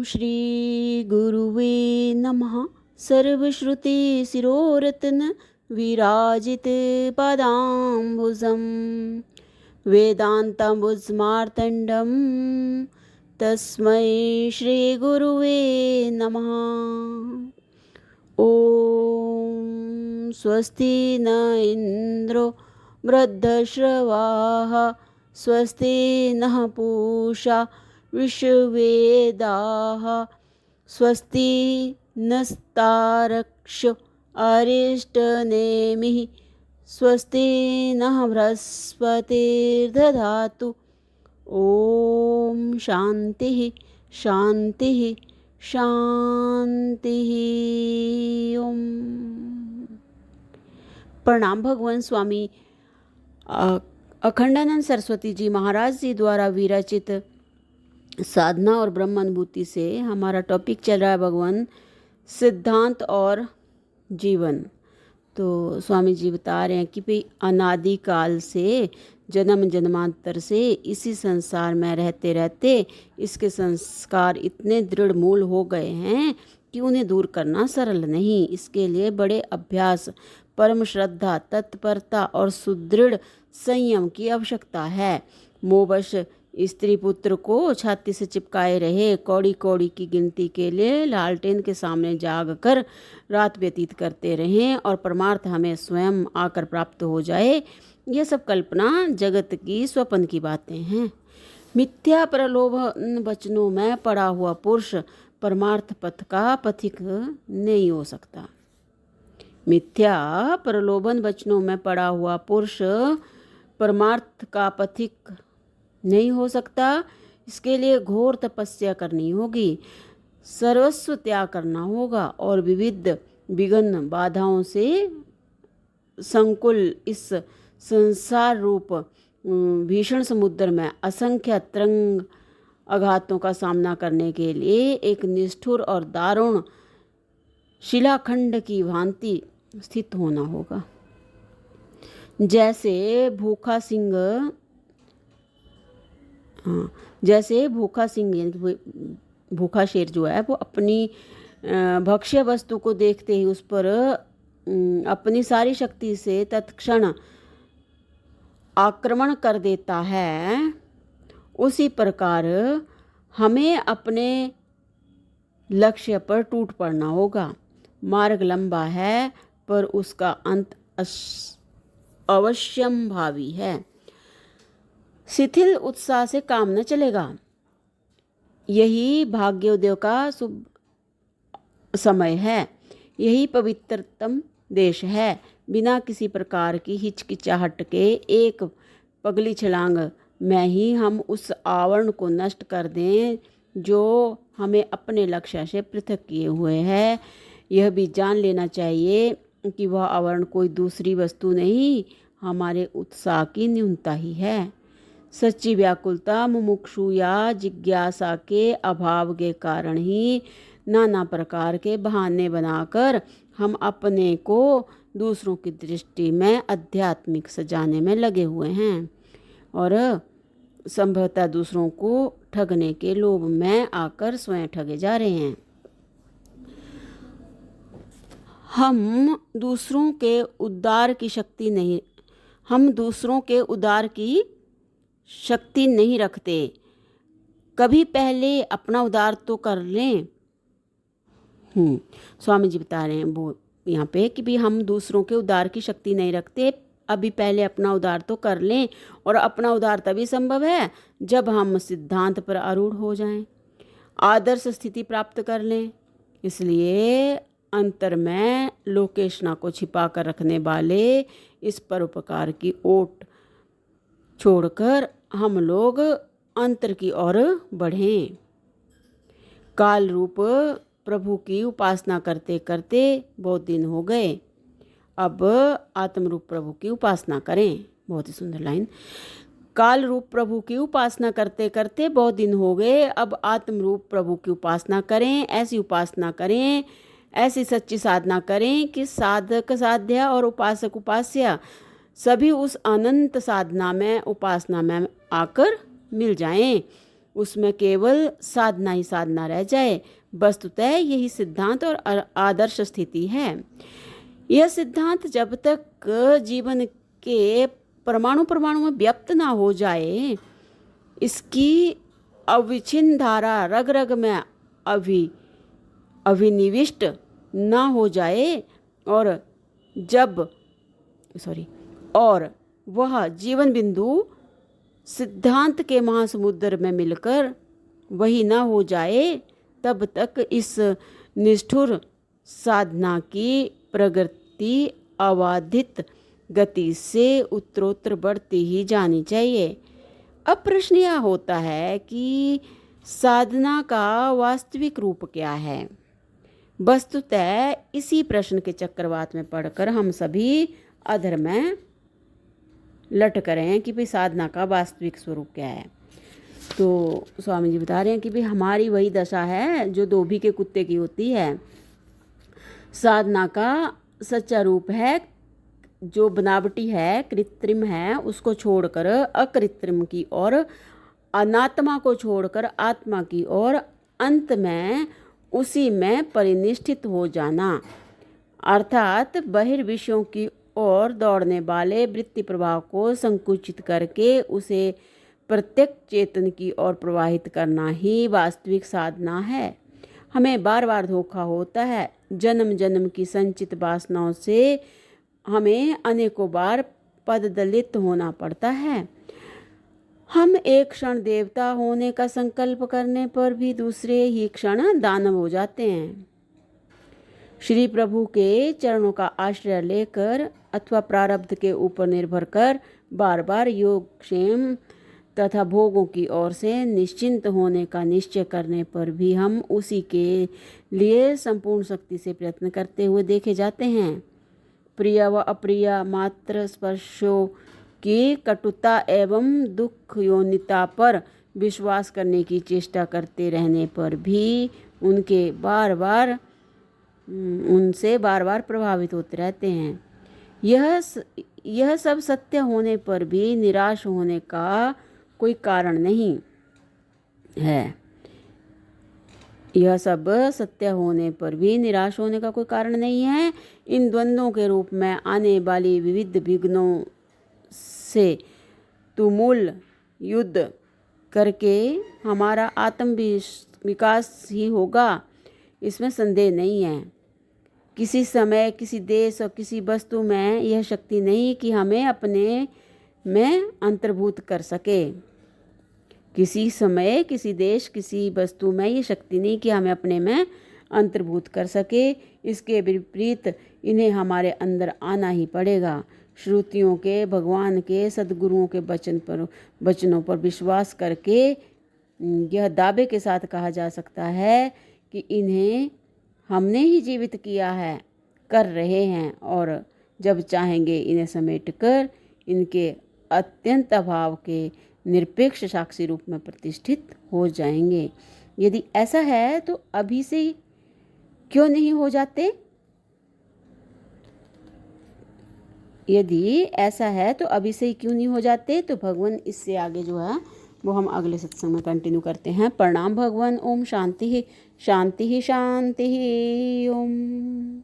श्री गुरुवे नमः। सर्वश्रुति शिरोरत्न विराजित पादाम्बुजं वेदान्तमुज्मार्तण्डं तस्मै श्री गुरुवे नमः। ॐ स्वस्ति न इन्द्रो वृद्धश्रवाः स्वस्ति नः पूषा विश्ववेदाः स्वस्ति नस्तारक्ष्यो अरिष्टनेमिः स्वस्ति नः बृहस्पतिर्दधातु। ॐ शान्तिः शान्तिः शान्तिः। ओम प्रणाम। भगवान स्वामी अखंडानंद सरस्वती जी महाराज जी द्वारा विरचित साधना और ब्रह्म अनुभूति से हमारा टॉपिक चल रहा है भगवान सिद्धांत और जीवन। तो स्वामी जी बता रहे हैं कि भाई अनादि काल से जन्म जन्मांतर से इसी संसार में रहते रहते इसके संस्कार इतने दृढ़ मूल हो गए हैं कि उन्हें दूर करना सरल नहीं। इसके लिए बड़े अभ्यास, परम श्रद्धा, तत्परता और सुदृढ़ संयम की आवश्यकता है। मोहवश स्त्री पुत्र को छाती से चिपकाए रहे, कौड़ी कौड़ी की गिनती के लिए लालटेन के सामने जाग कर रात व्यतीत करते रहें और परमार्थ हमें स्वयं आकर प्राप्त हो जाए, यह सब कल्पना जगत की स्वप्न की बातें हैं। मिथ्या प्रलोभन वचनों में पड़ा हुआ पुरुष परमार्थ पथ का पथिक नहीं हो सकता। मिथ्या प्रलोभन वचनों में पड़ा हुआ पुरुष परमार्थ का पथिक नहीं हो सकता। इसके लिए घोर तपस्या करनी होगी, सर्वस्व त्याग करना होगा और विविध विघ्न बाधाओं से संकुल इस संसार रूप भीषण समुद्र में असंख्य तरंग आघातों का सामना करने के लिए एक निष्ठुर और दारुण शिलाखंड की भांति स्थित होना होगा। जैसे भूखा सिंह यानी भूखा शेर जो है वो अपनी भक्ष्य वस्तु को देखते ही उस पर अपनी सारी शक्ति से तत्क्षण आक्रमण कर देता है, उसी प्रकार हमें अपने लक्ष्य पर टूट पड़ना होगा। मार्ग लंबा है पर उसका अंत अवश्यंभावी है। शिथिल उत्साह से काम न चलेगा। यही भाग्योदय का शुभ समय है, यही पवित्रतम देश है। बिना किसी प्रकार की हिचकिचाहट के एक पगली छलांग में ही हम उस आवरण को नष्ट कर दें जो हमें अपने लक्ष्य से पृथक किए हुए है। यह भी जान लेना चाहिए कि वह आवरण कोई दूसरी वस्तु नहीं, हमारे उत्साह की न्यूनता ही है। सच्ची व्याकुलता, मुमुक्षु या जिज्ञासा के अभाव के कारण ही नाना प्रकार के बहाने बनाकर हम अपने को दूसरों की दृष्टि में आध्यात्मिक सजाने में लगे हुए हैं और संभवतः दूसरों को ठगने के लोभ में आकर स्वयं ठगे जा रहे हैं। हम दूसरों के उद्धार की शक्ति नहीं रखते। कभी पहले अपना उद्धार तो कर लें। स्वामी जी बता रहे हैं वो यहाँ पे कि भी हम दूसरों के उद्धार की शक्ति नहीं रखते, अभी पहले अपना उद्धार तो कर लें। और अपना उद्धार तभी संभव है जब हम सिद्धांत पर आरूढ़ हो जाएं, आदर्श स्थिति प्राप्त कर लें। इसलिए अंतर में लोकेशना को छिपा कर रखने वाले इस परोपकार की ओट छोड़कर हम लोग अंतर की ओर बढ़ें। काल रूप प्रभु की उपासना करते करते बहुत दिन हो गए, अब आत्म रूप प्रभु की उपासना करें। बहुत ही सुंदर लाइन। काल रूप प्रभु की उपासना करते करते बहुत दिन हो गए, अब आत्म रूप प्रभु की उपासना करें। ऐसी उपासना करें, ऐसी सच्ची साधना करें कि साधक साध्या और उपासक उपास्या सभी उस अनंत साधना में, उपासना में आकर मिल जाएं। उसमें केवल साधना ही साधना रह जाए। वस्तुतः यही सिद्धांत और आदर्श स्थिति है। यह सिद्धांत जब तक जीवन के परमाणु परमाणु में व्याप्त ना हो जाए, इसकी अविच्छिन्न धारा रग रग में अभिनिविष्ट ना हो जाए और वह जीवन बिंदु सिद्धांत के महासमुद्र में मिलकर वही ना हो जाए, तब तक इस निष्ठुर साधना की प्रगति अबाधित गति से उत्तरोत्तर बढ़ती ही जानी चाहिए। अब प्रश्न यह होता है कि साधना का वास्तविक रूप क्या है। वस्तुतः इसी प्रश्न के चक्रवात में पड़कर हम सभी अधर में लटक रहे हैं कि भाई साधना का वास्तविक स्वरूप क्या है। तो स्वामी जी बता रहे हैं कि भाई हमारी वही दशा है जो धोबी के कुत्ते की होती है। साधना का सच्चा रूप है जो बनावटी है, कृत्रिम है, उसको छोड़कर अकृत्रिम की और अनात्मा को छोड़कर आत्मा की और अंत में उसी में परिनिष्ठित हो जाना, अर्थात बहिर्विषयों की ओर दौड़ने वाले वृत्ति प्रवाह को संकुचित करके उसे प्रत्यक्ष चेतन की ओर प्रवाहित करना ही वास्तविक साधना है। हमें बार बार धोखा होता है। जन्म जन्म की संचित वासनाओं से हमें अनेकों बार पददलित होना पड़ता है। हम एक क्षण देवता होने का संकल्प करने पर भी दूसरे ही क्षण दानव हो जाते हैं। श्री प्रभु के चरणों का आश्रय लेकर अथवा प्रारब्ध के ऊपर निर्भर कर बार बार योगक्षेम तथा भोगों की ओर से निश्चिंत होने का निश्चय करने पर भी हम उसी के लिए संपूर्ण शक्ति से प्रयत्न करते हुए देखे जाते हैं। प्रिय व अप्रिय मात्र स्पर्शों की कटुता एवं दुख योनिता पर विश्वास करने की चेष्टा करते रहने पर भी उनसे बार बार प्रभावित होते रहते हैं। यह सब सत्य होने पर भी निराश होने का कोई कारण नहीं है। यह सब सत्य होने पर भी निराश होने का कोई कारण नहीं है। इन द्वंद्वों के रूप में आने वाली विविध विघ्नों से तुमुल युद्ध करके हमारा आत्म विकास ही होगा, इसमें संदेह नहीं है। किसी समय, किसी देश और किसी वस्तु में यह शक्ति नहीं कि हमें अपने में अंतर्भूत कर सके। किसी समय, किसी देश, किसी वस्तु में ये शक्ति नहीं कि हमें अपने में अंतर्भूत कर सके। इसके विपरीत इन्हें हमारे अंदर आना ही पड़ेगा। श्रुतियों के, भगवान के, सद्गुरुओं के वचनों पर विश्वास करके यह दावे के साथ कहा जा सकता है कि इन्हें हमने ही जीवित किया है, कर रहे हैं और जब चाहेंगे इन्हें समेटकर इनके अत्यंत अभाव के निरपेक्ष साक्षी रूप में प्रतिष्ठित हो जाएंगे। यदि ऐसा है तो अभी से क्यों नहीं हो जाते? यदि ऐसा है तो अभी से ही क्यों नहीं हो जाते? तो भगवान इससे आगे जो है वो हम अगले सत्संग में कंटिन्यू करते हैं। प्रणाम भगवान। ओम शांति शांति शांति। ओम।